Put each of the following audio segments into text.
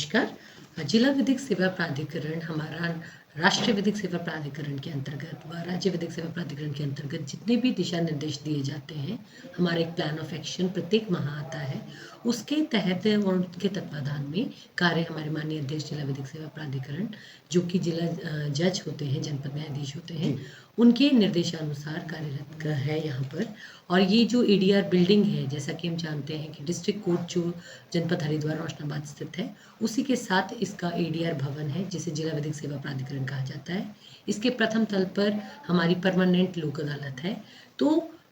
नमस्कार। जिला विधिक सेवा प्राधिकरण हमारा राष्ट्रीय विधिक सेवा प्राधिकरण के अंतर्गत व राज्य विधिक सेवा प्राधिकरण के अंतर्गत जितने भी दिशा निर्देश दिए जाते हैं, हमारा एक प्लान ऑफ एक्शन प्रत्येक माह आता है। उसके तहत और उनके तत्वाधान में कार्य हमारे माननीय अध्यक्ष जिला विधिक सेवा प्राधिकरण जो कि जिला जज होते हैं, जनपद न्यायाधीश होते हैं, उनके निर्देशानुसार कार्यरत है यहाँ पर। और ये जो एडीआर बिल्डिंग है, जैसा कि हम जानते हैं कि डिस्ट्रिक्ट कोर्ट जो जनपद हरिद्वार रोशनाबाद स्थित है, उसी के साथ इसका एडीआर भवन है जिसे जिला विधिक सेवा प्राधिकरण कहा जाता है। इसके प्रथम तल पर हमारी परमानेंट लोक अदालत है। तो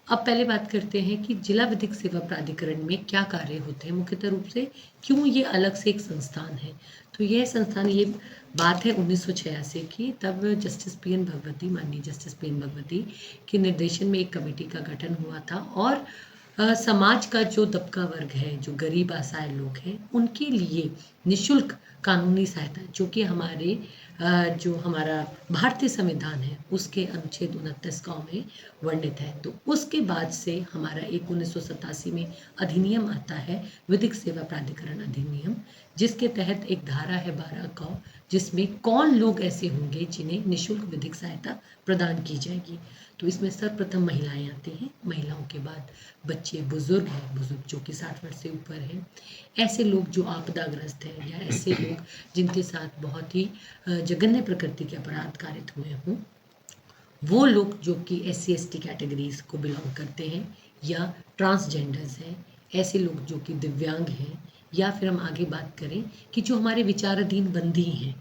अब पहले बात करते हैं कि जिला विधिक सेवा प्राधिकरण में क्या कार्य होते हैं मुख्यतः रूप से, क्यों ये अलग से एक संस्थान है। तो यह संस्थान, ये बात है 1986 की, तब जस्टिस पीएन भगवती, माननीय जस्टिस पीएन भगवती के निर्देशन में एक कमेटी का गठन हुआ था और समाज का जो दबका वर्ग है, जो गरीब असहाय लोग हैं, उनके लिए निशुल्क कानूनी सहायता, जो कि हमारे जो हमारा भारतीय संविधान है उसके अनुच्छेद 29 में वर्णित है। तो उसके बाद से हमारा एक 1987 में अधिनियम आता है, विधिक सेवा प्राधिकरण अधिनियम, जिसके तहत एक धारा है 12 जिसमें कौन लोग ऐसे होंगे जिन्हें निशुल्क विधिक सहायता प्रदान की जाएगी। तो इसमें सर्वप्रथम महिलाएं आती हैं, महिलाओं के बाद बच्चे, बुजुर्ग हैं, बुजुर्ग जो कि 60 वर्ष से ऊपर हैं, ऐसे लोग जो आपदाग्रस्त हैं या ऐसे लोग जिनके साथ बहुत ही जघन्य प्रकृति के अपराध कारित हुए हों, वो लोग जो कि SC/ST कैटेगरीज को बिलोंग करते हैं या ट्रांसजेंडर्स हैं, ऐसे लोग जो कि दिव्यांग हैं, या फिर हम आगे बात करें कि जो हमारे विचाराधीन बंदी हैं।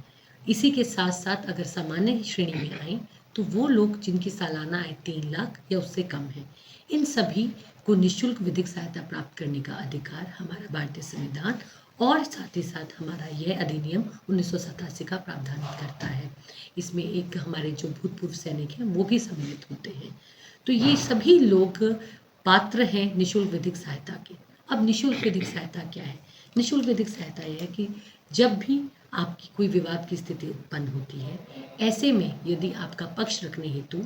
इसी के साथ साथ अगर सामान्य श्रेणी में आए तो वो लोग जिनकी सालाना आय 3 लाख या उससे कम है, इन सभी को निशुल्क विधिक सहायता प्राप्त करने का अधिकार हमारा भारतीय संविधान और साथ ही साथ हमारा यह अधिनियम 1987 का प्रावधान करता है। इसमें एक हमारे जो भूतपूर्व सैनिक हैं वो भी सम्मिलित होते हैं। तो ये सभी लोग पात्र हैं निशुल्क विधिक सहायता के। अब निशुल्क विधिक सहायता क्या है? निशुल्क विधिक सहायता यह है कि जब भी आपकी कोई विवाद की स्थिति उत्पन्न होती है, ऐसे में यदि आपका पक्ष रखने हेतु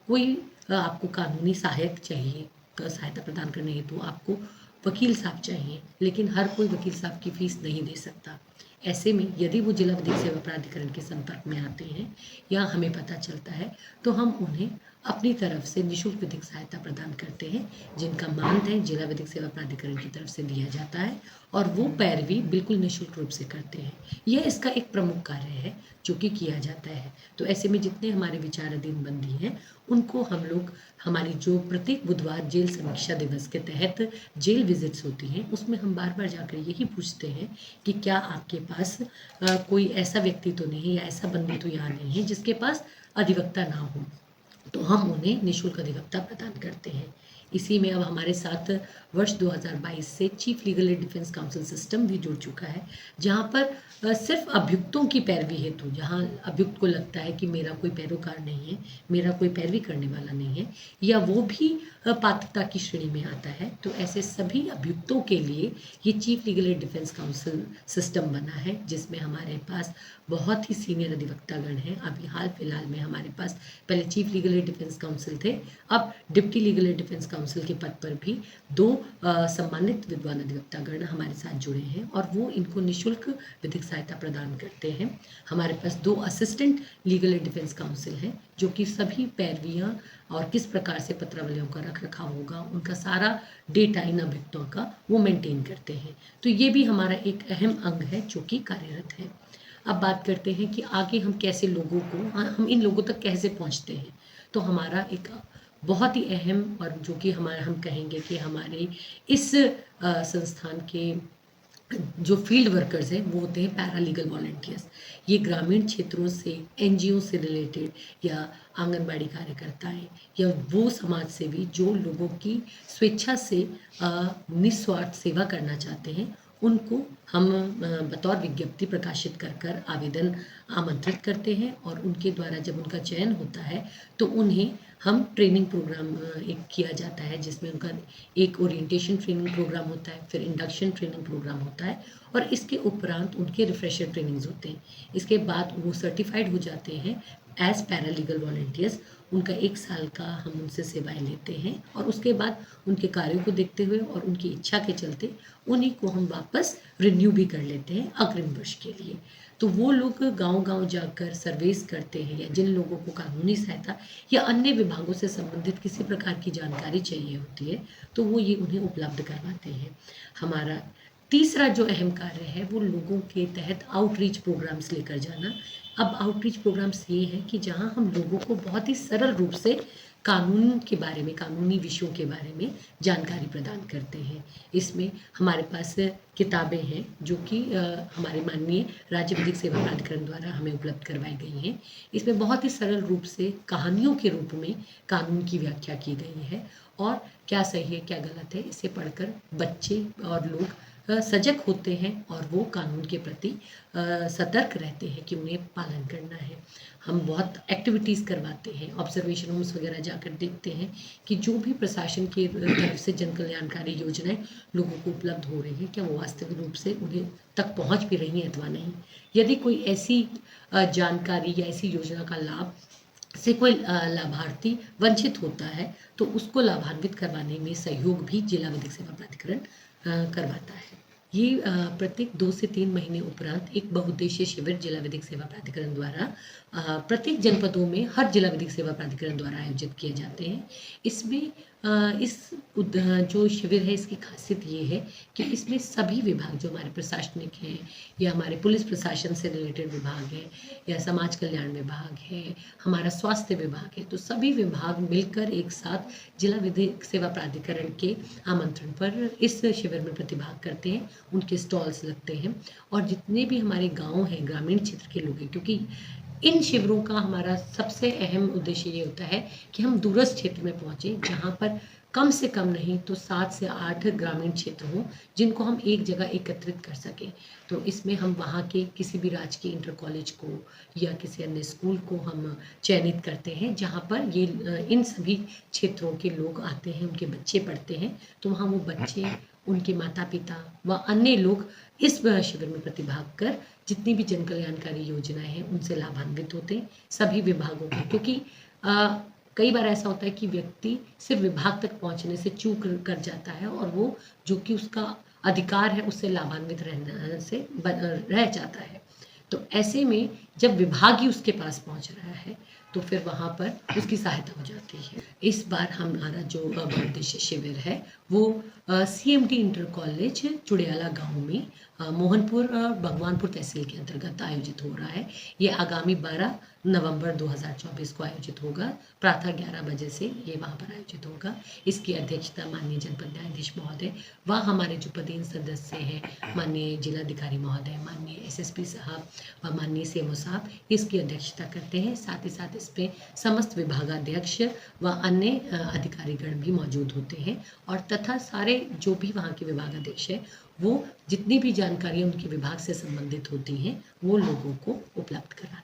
कोई आपको कानूनी सहायक चाहिए, सहायता प्रदान करने हेतु आपको वकील साहब चाहिए, लेकिन हर कोई वकील साहब की फीस नहीं दे सकता। ऐसे में यदि वो जिला विधिक सेवा प्राधिकरण के संपर्क में आते हैं या हमें पता चलता है, तो हम उन्हें अपनी तरफ से निशुल्क विधिक सहायता प्रदान करते हैं, जिनका मानदेय जिला विधिक सेवा प्राधिकरण की तरफ से दिया जाता है और वो पैरवी बिल्कुल निशुल्क रूप से करते हैं। यह इसका एक प्रमुख कार्य है जो कि किया जाता है। तो ऐसे में जितने हमारे विचाराधीन बंदी हैं, उनको हम लोग, हमारी जो प्रत्येक बुधवार जेल समीक्षा दिवस के तहत जेल विजिट्स होती हैं, उसमें हम बार बार जाकर यही पूछते हैं कि क्या आपके पास कोई ऐसा व्यक्ति तो नहीं है या ऐसा बंदी तो यहाँ नहीं है जिसके पास अधिवक्ता ना हो। तो हम उन्हें निशुल्क अधिवक्ता प्रदान करते हैं। इसी में अब हमारे साथ वर्ष 2022 से chief legal aid defence council system भी जुड़ चुका है, जहां पर सिर्फ अभियुक्तों की पैरवी हेतु, जहां अभियुक्त को लगता है कि मेरा कोई पैरोकार नहीं है, मेरा कोई पैरवी करने वाला नहीं है, या वो भी पात्रता की श्रेणी में आता है, तो ऐसे सभी अभियुक्तों के लिए ये chief legal aid defence council system बना है, जिसमें हमारे पास बहुत ही सीनियर अधिवक्तागण हैं। अभी हाल फिलहाल में हमारे पास, पहले chief legal aid defence council थे, अब deputy legal aid defence council के पद पर भी 2 सम्मानित विद्वान अधिवक्तागण हमारे साथ जुड़े हैं और वो इनको निशुल्क विधिक सहायता प्रदान करते हैं। हमारे पास 2 assistant legal aid defence council हैं जो कि सभी पैरवियां और किस प्रकार से पत्रावलियों का रख रखाव होगा, उनका सारा डेटा इन अभियुक्तों का वो मेंटेन करते हैं। तो ये भी हमारा एक अहम अंग है जो कि कार्यरत है। अब बात करते हैं कि आगे हम कैसे लोगों को, हम इन लोगों तक कैसे पहुंचते हैं। तो हमारा एक बहुत ही अहम, और जो कि हमारा, हम कहेंगे कि हमारे इस संस्थान के जो फील्ड वर्कर्स हैं वो होते हैं पैरालीगल वॉलंटियर्स। ये ग्रामीण क्षेत्रों से, NGO से रिलेटेड या आंगनबाड़ी कार्यकर्ताएं या वो समाज सेवी जो लोगों की स्वेच्छा से निस्वार्थ सेवा करना चाहते हैं, उनको हम बतौर विज्ञप्ति प्रकाशित कर कर आवेदन आमंत्रित करते हैं और उनके द्वारा जब उनका चयन होता है तो उन्हें हम ट्रेनिंग प्रोग्राम एक किया जाता है, जिसमें उनका एक ओरिएंटेशन ट्रेनिंग प्रोग्राम होता है, फिर इंडक्शन ट्रेनिंग प्रोग्राम होता है और इसके उपरांत उनके रिफ्रेशर ट्रेनिंग्स होते हैं। इसके बाद वो सर्टिफाइड हो जाते हैं एज पैरालीगल वॉलंटियर्स उनका 1 साल का हम उनसे सेवाएं लेते हैं और उसके बाद उनके कार्यों को देखते हुए और उनकी इच्छा के चलते उन्हीं को हम वापस रिन्यू भी कर लेते हैं अग्रिम वर्ष के लिए। तो वो लोग गांव-गांव जाकर सर्वेस करते हैं या जिन लोगों को कानूनी सहायता या अन्य विभागों से संबंधित किसी प्रकार की जानकारी चाहिए होती है, तो वो ये उन्हें उपलब्ध करवाते हैं। हमारा तीसरा जो अहम कार्य है वो लोगों के तहत आउटरीच प्रोग्राम्स लेकर जाना। अब आउटरीच प्रोग्राम्स ये हैं कि जहाँ हम लोगों को बहुत ही सरल रूप से कानून के बारे में, कानूनी विषयों के बारे में जानकारी प्रदान करते हैं। इसमें हमारे पास किताबें हैं जो कि हमारे माननीय राज्य विधिक सेवा प्राधिकरण द्वारा हमें उपलब्ध करवाई गई हैं। इसमें बहुत ही सरल रूप से कहानियों के रूप में कानून की व्याख्या की गई है और क्या सही है क्या गलत है इसे पढ़कर बच्चे और लोग सजग होते हैं और वो कानून के प्रति सतर्क रहते हैं कि उन्हें पालन करना है। हम बहुत एक्टिविटीज़ करवाते हैं, ऑब्जर्वेशन होम्स वगैरह जाकर देखते हैं कि जो भी प्रशासन की तरफ से जन कल्याणकारी योजनाएं लोगों को उपलब्ध हो रही हैं क्या वो वास्तविक रूप से उन्हें तक पहुंच भी रही हैं अथवा नहीं। यदि कोई ऐसी जानकारी या ऐसी योजना का लाभ से कोई लाभार्थी वंचित होता है तो उसको लाभान्वित करवाने में सहयोग भी जिला विधिक सेवा प्राधिकरण करवाता है। ये प्रत्येक 2 से 3 महीने उपरांत एक बहुउद्देशीय शिविर जिला विधिक सेवा प्राधिकरण द्वारा प्रत्येक जनपदों में हर जिला विधिक सेवा प्राधिकरण द्वारा आयोजित किए जाते हैं। इसमें जो शिविर है इसकी खासियत ये है कि इसमें सभी विभाग जो हमारे प्रशासनिक हैं या हमारे पुलिस प्रशासन से रिलेटेड विभाग है या समाज कल्याण विभाग है, हमारा स्वास्थ्य विभाग है, तो सभी विभाग मिलकर एक साथ जिला विधिक सेवा प्राधिकरण के आमंत्रण पर इस शिविर में प्रतिभाग करते हैं। उनके स्टॉल्स लगते हैं और जितने भी हमारे गाँव हैं, ग्रामीण क्षेत्र के लोग हैं, क्योंकि इन शिविरों का हमारा सबसे अहम उद्देश्य ये होता है कि हम दूरस्थ क्षेत्र में पहुँचे जहाँ पर कम से कम नहीं तो 7 से 8 ग्रामीण क्षेत्र हों जिनको हम एक जगह एकत्रित कर सकें। तो इसमें हम वहाँ के किसी भी राजकीय इंटर कॉलेज को या किसी अन्य स्कूल को हम चयनित करते हैं जहाँ पर ये इन सभी क्षेत्रों के लोग आते हैं, उनके बच्चे पढ़ते हैं। तो वहाँ वो बच्चे, उनके माता पिता व अन्य लोग इस शिविर में प्रतिभाग कर जितनी भी जन कल्याणकारी योजनाएं हैं उनसे लाभान्वित होते हैं सभी विभागों के। क्योंकि कई बार ऐसा होता है कि व्यक्ति सिर्फ विभाग तक पहुंचने से चूक कर जाता है और वो जो कि उसका अधिकार है उससे लाभान्वित रहने से रह जाता है। तो ऐसे में जब विभाग ही उसके पास पहुंच रहा है तो फिर वहाँ पर उसकी सहायता हो जाती है। इस बार हमारा जो बहुउद्देशीय शिविर है वो CMT इंटर कॉलेज चुड़ियाला गांव में मोहनपुर भगवानपुर तहसील के अंतर्गत आयोजित हो रहा है। ये आगामी 12 नवंबर 2024 को आयोजित होगा। प्रातः 11 बजे से ये वहाँ पर आयोजित होगा। इसकी अध्यक्षता माननीय जनपद न्यायाधीश महोदय व हमारे जो पदेन सदस्य हैं माननीय जिलाधिकारी महोदय, माननीय SSP साहब व माननीय CMO साहब इसकी अध्यक्षता करते हैं। साथ ही साथ इस पे समस्त विभागाध्यक्ष व अन्य अधिकारीगण भी मौजूद होते हैं और तथा सारे जो भी वहाँ के विभागाध्यक्ष हैं वो जितनी भी जानकारियाँ उनके विभाग से संबंधित होती हैं वो लोगों को उपलब्ध कराते हैं।